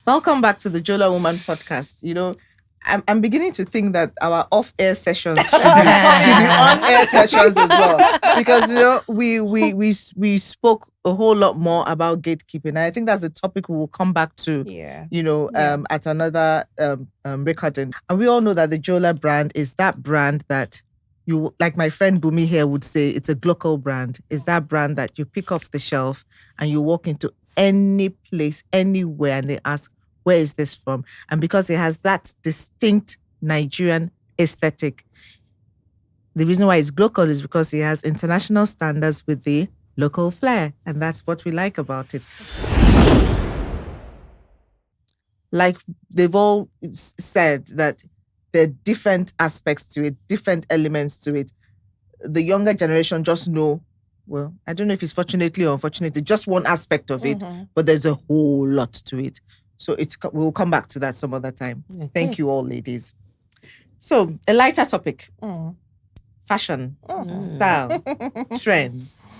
Welcome back to the JoelaWoman podcast. I'm beginning to think that our off-air sessions should be on-air sessions as well, because we spoke a whole lot more about gatekeeping, and I think that's a topic we will come back to. At another recording. And we all know that the Joela brand is that brand that you, like my friend Bunmi here would say, it's a global brand. It's that brand that you pick off the shelf and you walk into any place, anywhere, and they ask, where is this from? And because it has that distinct Nigerian aesthetic, the reason why it's global is because it has international standards with the local flair. And that's what we like about it. Like they've all said that there are different aspects to it, different elements to it. The younger generation just know, well, I don't know if it's fortunately or unfortunately, just one aspect of it, but there's a whole lot to it. So we'll come back to that some other time. Okay. Thank you all, ladies. So, a lighter topic. Fashion, style, trends.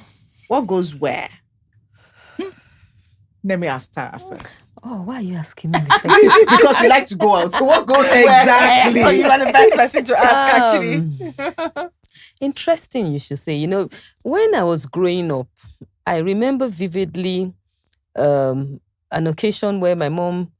What goes where? Let me ask Tara first. Oh, why are you asking me? Because you like to go out. So what goes exactly? So you are the best person to ask, actually. Interesting, you should say. When I was growing up, I remember vividly an occasion where my mom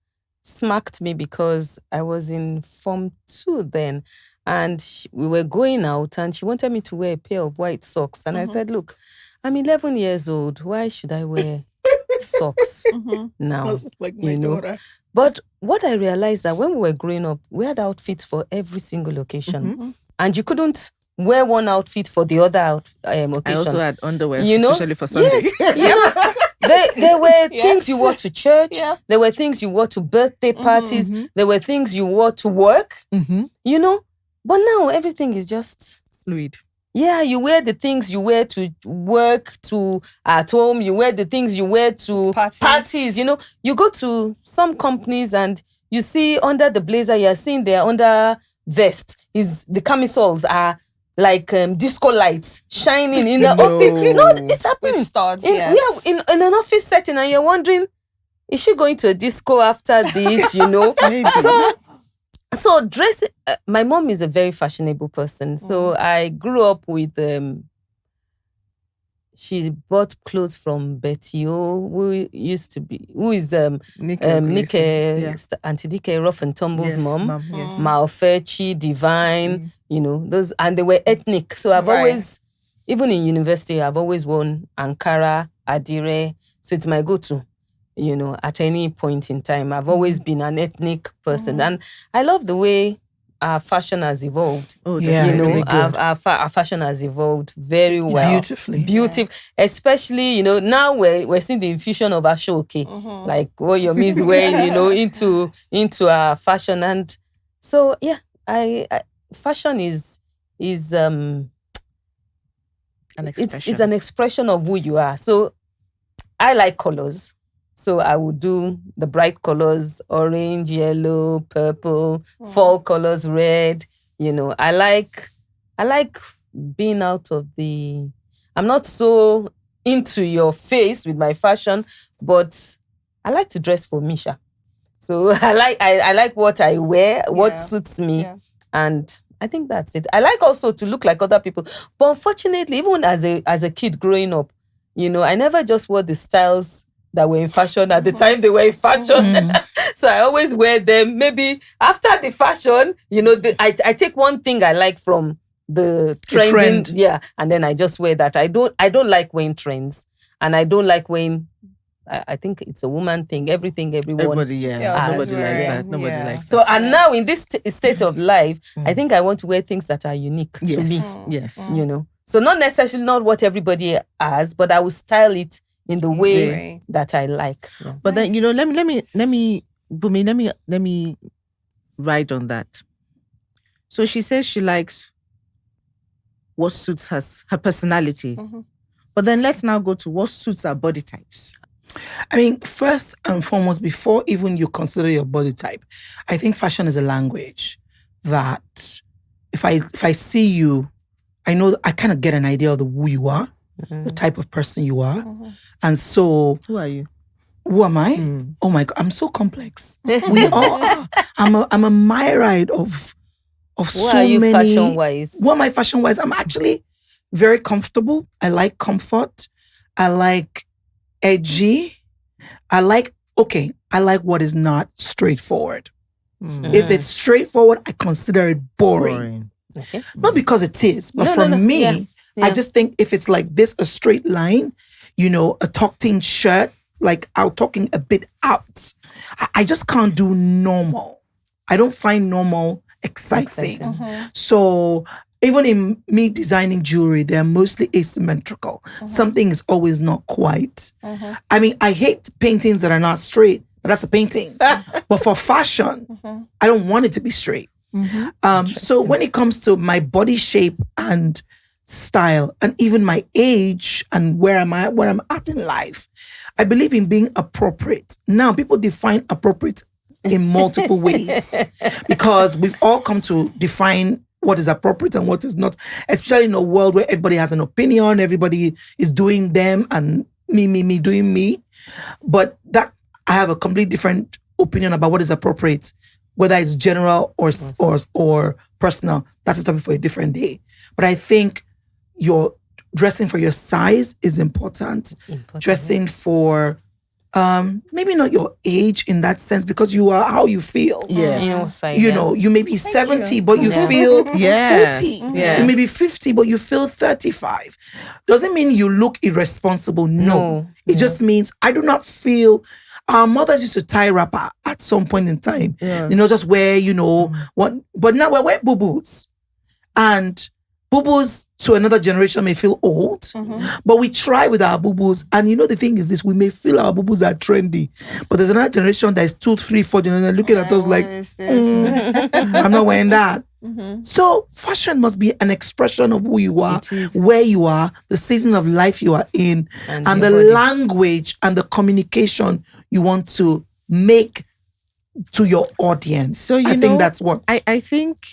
smacked me because I was in Form 2 then. And we were going out and she wanted me to wear a pair of white socks. And I said, look, I'm 11 years old. Why should I wear socks now? Sounds like my daughter. But what I realized that when we were growing up, we had outfits for every single occasion. And you couldn't wear one outfit for the other occasion. I also had underwear, especially for Sunday. Yes, there were things you wore to church. Yeah. There were things you wore to birthday parties. There were things you wore to work. But now everything is just fluid. Yeah, you wear the things you wear to work, to at home. You wear the things you wear to parties. You go to some companies and you see under the blazer, you're seeing their under vest is the camisoles are like disco lights shining in the office. No, it's happening. With stars, in an office setting, and you're wondering, is she going to a disco after this? Maybe. So dressing. My mom is a very fashionable person, so I grew up with. She bought clothes from Betty O, who is Nick Auntie Dike Rough and Tumble's mom. Maofechi, Divine. Those, and they were ethnic. So I've always, even in university, I've always worn Ankara, Adire. So it's my go-to, at any point in time. I've always been an ethnic person. And I love the way our fashion has evolved. Oh, yeah. Really our fashion has evolved very well. Beautifully. Beautiful. Yeah. Especially, now we're seeing the infusion of Ashoke, like what your means wearing, into our fashion. And so, yeah, I fashion is an expression. It's an expression of who you are. So I like colors. So I would do the bright colors, orange, yellow, purple, fall colors, red. I like being out of the. I'm not so into your face with my fashion, but I like to dress for Misha. So I like what I wear, what suits me, and I think that's it. I like also to look like other people, but unfortunately, even as a kid growing up, I never just wore the styles that were in fashion at the time they were in fashion. So I always wear them. Maybe after the fashion, I take one thing I like from the trend. Yeah, and then I just wear that. I don't like wearing trends, and I don't like wearing. I think it's a woman thing. Everybody, nobody likes that. Nobody likes that. So, and now in this state of life, I think I want to wear things that are unique to me. Yes. So not necessarily not what everybody has, but I will style it in the way that I like. Yeah. But then, let me ride on that. So she says she likes what suits her personality. But then let's now go to what suits our body types. I mean, first and foremost, before even you consider your body type, I think fashion is a language that if I see you, I know I kind of get an idea of who you are, the type of person you are. And so... Who are you? Who am I? Oh my God, I'm so complex. We all are. I'm a myriad of What so are you many. fashion-wise? What am I fashion-wise? I'm actually very comfortable. I like comfort. I like edgy. I like what is not straightforward. If it's straightforward, I consider it boring. Okay. Not because it is, but No, for no, no. me, Yeah. I just think if it's like this, a straight line, a tucked-in shirt, like I'm talking a bit out. I just can't do normal. I don't find normal exciting. So even in me designing jewelry, they're mostly asymmetrical. Something is always not quite. I mean, I hate paintings that are not straight, but that's a painting. But for fashion, I don't want it to be straight. So when it comes to my body shape and style, and even my age and where I'm at in life, I believe in being appropriate. Now, people define appropriate in multiple ways because we've all come to define what is appropriate and what is not, especially in a world where everybody has an opinion, everybody is doing them and me doing me. But that I have a completely different opinion about what is appropriate, whether it's general or personal. That's a topic for a different day. But I think your dressing for your size is important. Dressing for maybe not your age in that sense, because you are how you feel. Yes. You may be 70, but you feel 40. Yes. You may be 50, but you feel 35. Doesn't mean you look irresponsible. No. It just means I do not feel. Our mothers used to tie wrapper at some point in time. Just wear, what. But now we're wearing boo-boos. And boo-boos to another generation may feel old, but we try with our boo-boos. And the thing is this, we may feel our boo-boos are trendy, but there's another generation that is 2, 3, 4 generations looking at us like, I'm not wearing that. So fashion must be an expression of who you are, where you are, the season of life you are in, and the language and the communication you want to make to your audience. So I think that's what I think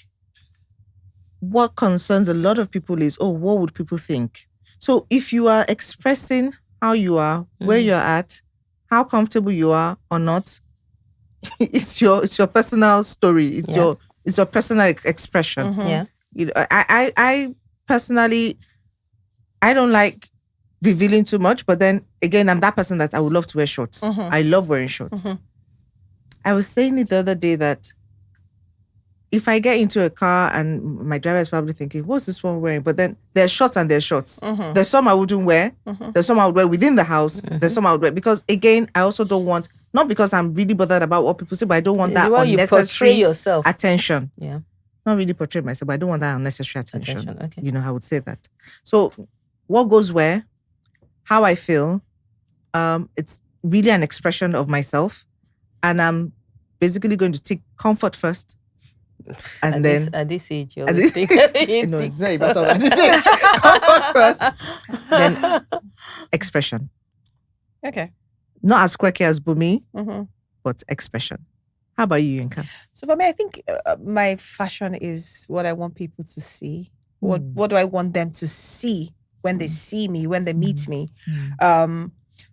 what concerns a lot of people is, what would people think? So if you are expressing how you are, where you're at, how comfortable you are or not, it's your personal story. It's your personal expression. I personally, I don't like revealing too much, but then again, I'm that person that I would love to wear shorts. I love wearing shorts. I was saying it the other day that if I get into a car and my driver is probably thinking, what's this one wearing? But then there's shorts and there's shorts. There's some I wouldn't wear. There's some I would wear within the house. There's some I would wear. Because again, I also don't want, not because I'm really bothered about what people say, but I don't want that unnecessary yourself. attention. Yeah. Not really portray myself, but I don't want that unnecessary attention. Okay. I would say that. So what goes where, how I feel, it's really an expression of myself. And I'm basically going to take comfort first. And then at this age, you always think it's not about at this age. Comfort first, then expression. Okay. Not as quirky as Bunmi, but expression. How about you, Yinka? So for me, I think my fashion is what I want people to see. What do I want them to see when they see me, when they meet me?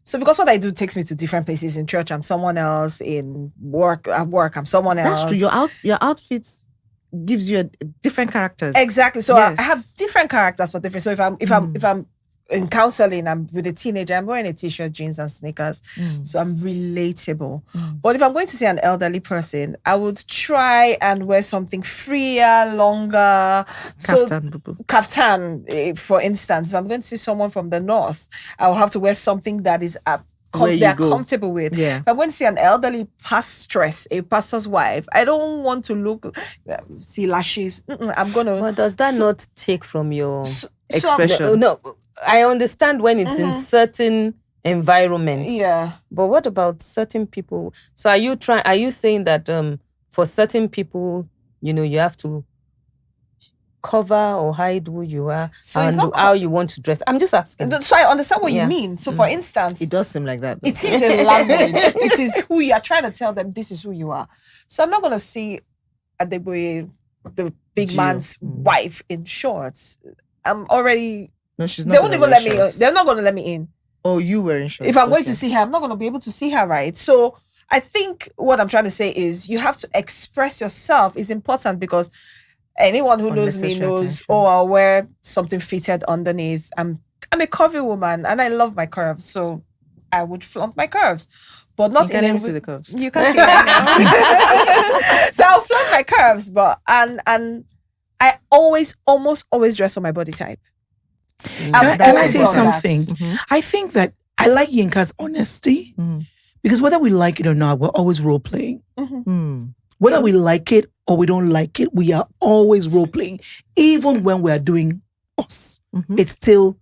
So because what I do takes me to different places. In church, I'm someone else. At work, I'm someone else. That's true. Your outfits gives you different characters. Exactly. So Yes. I have different characters for different. So if I'm in counseling, I'm with a teenager, I'm wearing a t-shirt, jeans, and sneakers. So I'm relatable. But if I'm going to see an elderly person, I would try and wear something freer, longer. Kaftan, for instance. If I'm going to see someone from the north, I'll have to wear something that is they're comfortable with. Yeah. If I'm going to see an elderly pastoress, a pastor's wife, I don't want to see lashes. I'm going to... But does that not take from your expression? No, I understand when it's in certain environments. Yeah. But what about certain people? So are you saying that for certain people, you have to cover or hide who you are and how you want to dress? I'm just asking. So I understand what you mean. So for instance... It does seem like that, though. It is a language. It is who you are trying to tell them this is who you are. So I'm not going to see Adeboye, the big man's wife, in shorts. I'm already... No, she's not. They won't even let me in. They're not going to let me in. Oh, you were in shorts. If I'm going to see her, I'm not going to be able to see her, right? So I think what I'm trying to say is you have to express yourself is important, because anyone who knows me knows, I'll wear something fitted underneath. I'm a curvy woman and I love my curves, so I would flaunt my curves. But not you can't see the curves. You can't see them now. So I'll flaunt my curves, but and I almost always dress on my body type. Can I say something? Mm-hmm. I think that I like Yinka's honesty, because whether we like it or not, we're always role playing. Whether we like it or we don't like it, we are always role playing. Even when we are doing us, it's still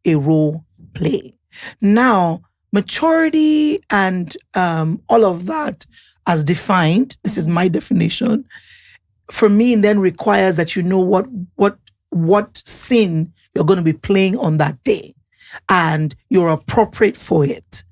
a role play. Now, maturity and all of that as defined, this is my definition, for me then requires that you know what scene you're going to be playing on that day and you're appropriate for it.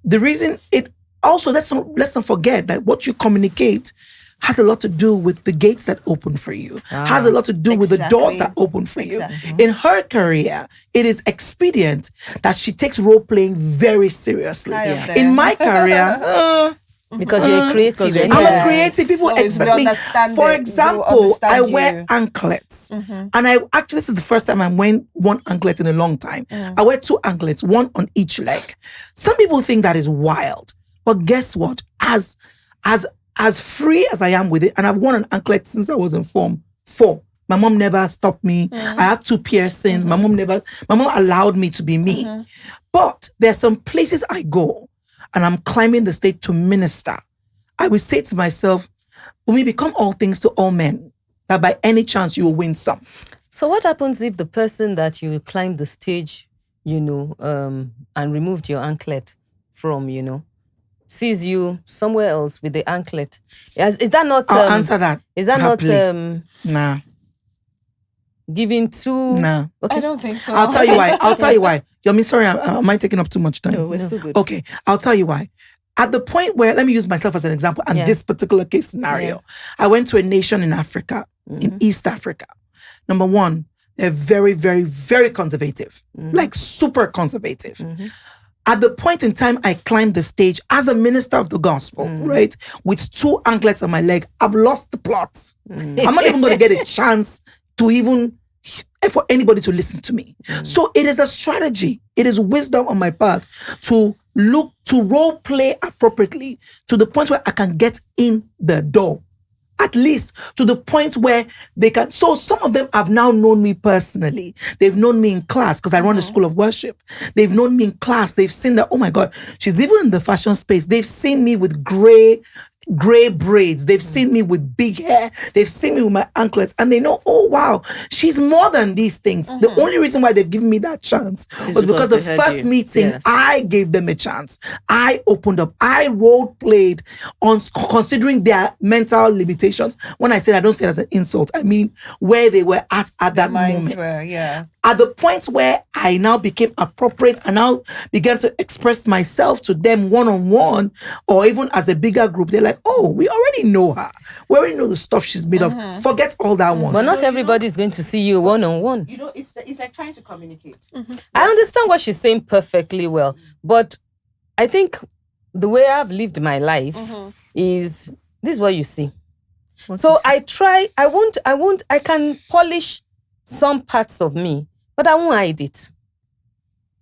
The reason it also, let's not forget that what you communicate has a lot to do with the gates that open for you, has a lot to do with the doors that open for you. In her career, it is expedient that she takes role playing very seriously. In my career, because you're a creative. I'm a creative. People expect me. For example, I wear anklets. And this is the first time I'm wearing one anklet in a long time. I wear two anklets, one on each leg. Some people think that is wild. But guess what? As free as I am with it, and I've worn an anklet since I was in Form 4. My mom never stopped me. I have two piercings. My mom allowed me to be me. But there's some places I go and I'm climbing the stage to minister. I will say to myself, when we become all things to all men, that by any chance you will win some. So what happens if the person that you climbed the stage, and removed your anklet from, sees you somewhere else with the anklet? Is that not... I'll answer that. Is that happily. Not... Nah. Giving too... Nah. Okay. I don't think so. I'll tell you why. Sorry, am I taking up too much time? No, we're still good. Okay, I'll tell you why. At the point where, let me use myself as an example, and this particular case scenario. I went to a nation in Africa, in East Africa. Number one, they're very, very, very conservative. Like super conservative. At the point in time I climbed the stage as a minister of the gospel, right? With two anklets on my leg, I've lost the plot. I'm not even going to get a chance to even for anybody to listen to me. So it is a strategy. It is wisdom on my part to look to role play appropriately to the point where I can get in the door. At least to the point where they can. So some of them have now known me personally. They've known me in class because I run a school of worship. They've known me in class. They've seen that, oh my God, she's even in the fashion space. They've seen me with gray braids. They've seen me with big hair. They've seen me with my anklets, and they know, oh wow, she's more than these things. The only reason why they've given me that chance was because the first meeting, I gave them a chance. I opened up. I role played on considering their mental limitations. When I said I don't say it as an insult, I mean where they were at that moment. At the point where I now became appropriate and now began to express myself to them one-on-one or even as a bigger group, they're like, oh, we already know her. We already know the stuff she's made of. Forget all that one. But not everybody is going to see you one-on-one. It's like trying to communicate. I understand what she's saying perfectly well. But I think the way I've lived my life is, this is what you see. I can polish some parts of me, but I won't hide it.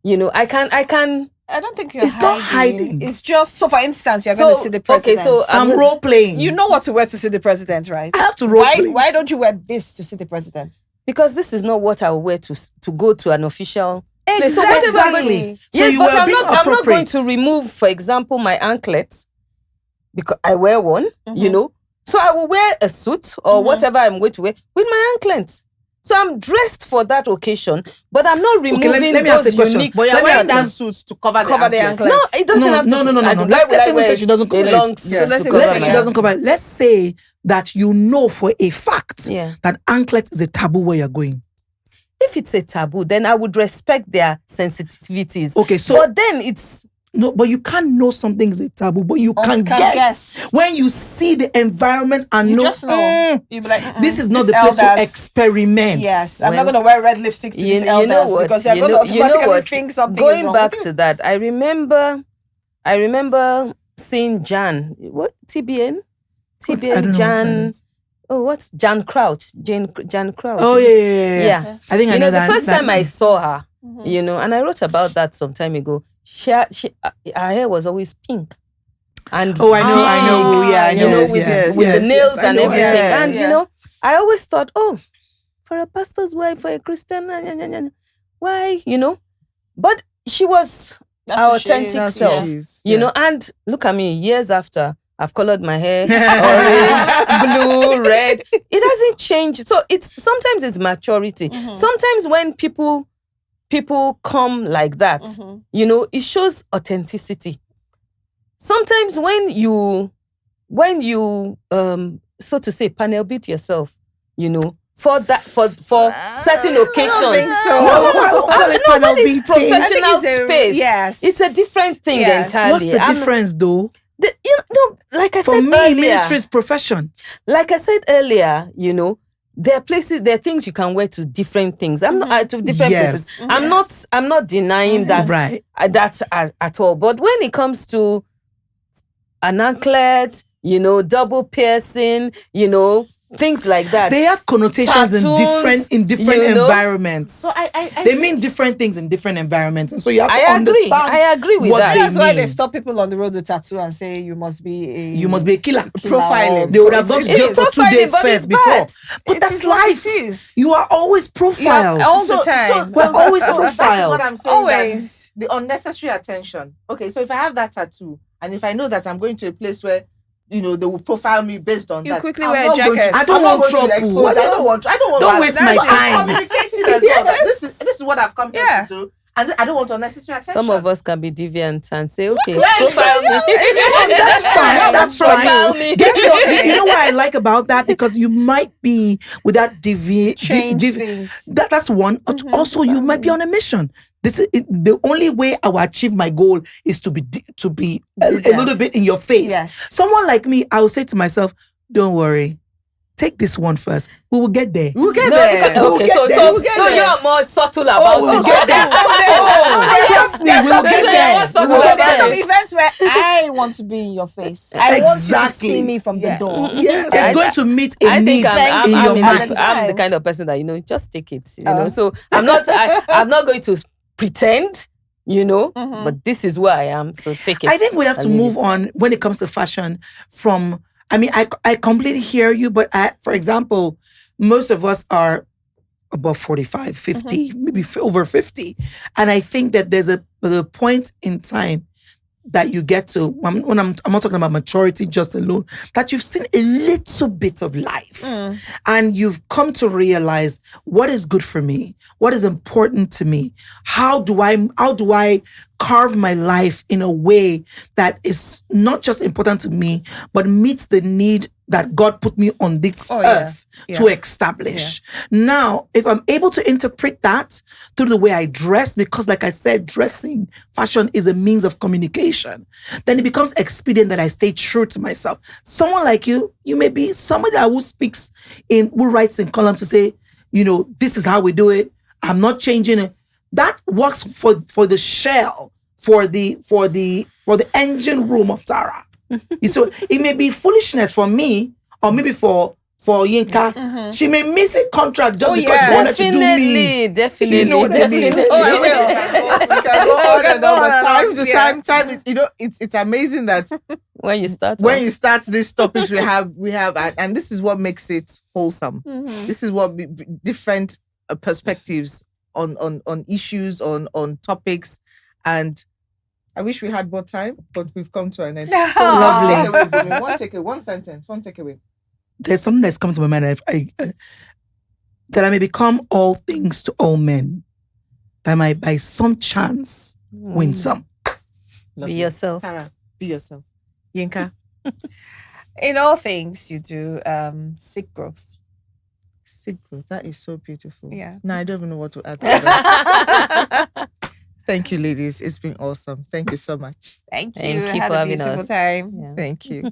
I can. I don't think you're It's not hiding. It's just, so for instance, you're going to see the president. Okay, so I'm role playing. You know what to wear to see the president, right? I have to role play. Why don't you wear this to see the president? Because this is not what I will wear to go to an official place. So whatever I'm going to, yes, but I'm not going to remove, for example, my anklet because I wear one, So I will wear a suit or whatever I'm going to wear with my anklet. So I'm dressed for that occasion, but I'm not removing let me ask a question. unique. But you're wearing that suit to cover the anklet. No, it doesn't have to. No. Let's say she doesn't cover it. Let's say she doesn't cover it. Let's say that you know for a fact that anklet is a taboo where you're going. If it's a taboo, then I would respect their sensitivities. Okay, so but then it's no, but you can't know something is a taboo, but you can can guess. guess. When you see the environment and You know, just know. You be like, this is not these the place to elders- experiment. Yes, I'm Well, not going to wear red lipstick to these elders know what? because they're going to automatically think something is Going wrong back with you. to that, I remember seeing Jan. What TBN? I don't know what Jan Jan. is. Oh, what's Jan Crouch? Jan Crouch. Oh yeah. I think I know the that. first time I saw her, Mm-hmm. and I wrote about that some time ago. Her hair was always pink. And Oh, I know. Yeah, I know. with the nails I and know. everything. Yeah, And I always thought, oh, for a pastor's wife, for a Christian, why, But she was That's our what she is. authentic That's self, what she is. and look at me, years after, I've colored my hair, orange, blue, red. It hasn't changed. So sometimes it's maturity. Sometimes when people come like that, it shows authenticity. Sometimes when you so to say panel beat yourself, for certain occasions. Panel When it's beating. professional I think it's a- space. yes. It's a different thing Yes. entirely. What's the difference though? Like I For said me, earlier, ministry is profession. like I said earlier, there are places, there are things you can wear to different things. I'm not to different Yes. places. I'm not denying that Right. that at all. But when it comes to an anklet, double piercing, things like that. They have connotations Tattoos, in different you know. environments. So I They mean different things in different environments, and so you have to I agree. understand. I agree with what that. they That's why they mean. stop people on the road with tattoo and say you must be a a killer. Profiling. They would have gone to It's jail for 2 profiling, days but first it's before. bad. But It that's is what life. it is. You are always profiled. all the time. We're always that is profiled. what I'm saying. Always. The unnecessary attention. Okay, so if I have that tattoo, and if I know that I'm going to a place where they will profile me based on You that. quickly I'm wear a not going to- jacket. I don't I'm not want going to trouble. expose. I don't want. Don't waste my But time. I'm communicating as well. That this is what I've come here Yeah. to do, and I don't want unnecessary attention. Some of us can be deviant and say, okay, Yes. profile me. That's fine. That's Profile fine. me. Guess what? You know what I like about that? Because you might be with that Change things. That's one. But also, you might be on a mission. The only way I will achieve my goal is to be a little bit in your face. Yes. Someone like me, I will say to myself, "Don't worry, take this one first. We will get there." We'll get No, there. because, We'll okay, get so there. so We'll get so there. you're more subtle about we'll it. get there. Trust me, we'll get there. Some We'll get There's some there. events where I want to be in your face. I want you to see me from the door. Yes, I- it's going to meet a I need think I'm in your in mind. I'm the kind of person that just take it. So I'm not going to pretend. But this is where I am. So take it. I think we have to and leave move on when it comes to fashion from, I completely hear you, but for example, most of us are above 45, 50, maybe over 50. And I think that there's a point in time that you get to, when I'm not talking about maturity just alone, that you've seen a little bit of life and you've come to realize what is good for me, what is important to me, how do I carve my life in a way that is not just important to me, but meets the need that God put me on this earth to establish. Now, if I'm able to interpret that through the way I dress, because like I said, fashion is a means of communication, then it becomes expedient that I stay true to myself. Someone like you may be somebody who writes in columns to say, this is how we do it. I'm not changing it. That works for the shell, for the engine room of Tara. So it may be foolishness for me, or maybe for Yinka. She may miss a contract just because she wanted to do me. Definitely. You know what I mean? Definitely. Oh, I will. We can go on and on, but time is, it's amazing that When you start these topics we have, and this is what makes it wholesome. This is what different perspectives on issues, on topics, and I wish we had more time, but we've come to an end. So Lovely. One takeaway, one sentence, one takeaway. There's something that's come to my mind. That I may become all things to all men, that I might by some chance win some. Be yourself. Tara, be yourself. Yinka. In all things you do, seek growth. Seek growth. That is so beautiful. Yeah. No, I don't even know what to add to that. Thank you, ladies. It's been awesome. Thank you so much. Thank you. Thank you Had for a having beautiful us. time. Yeah. Thank you.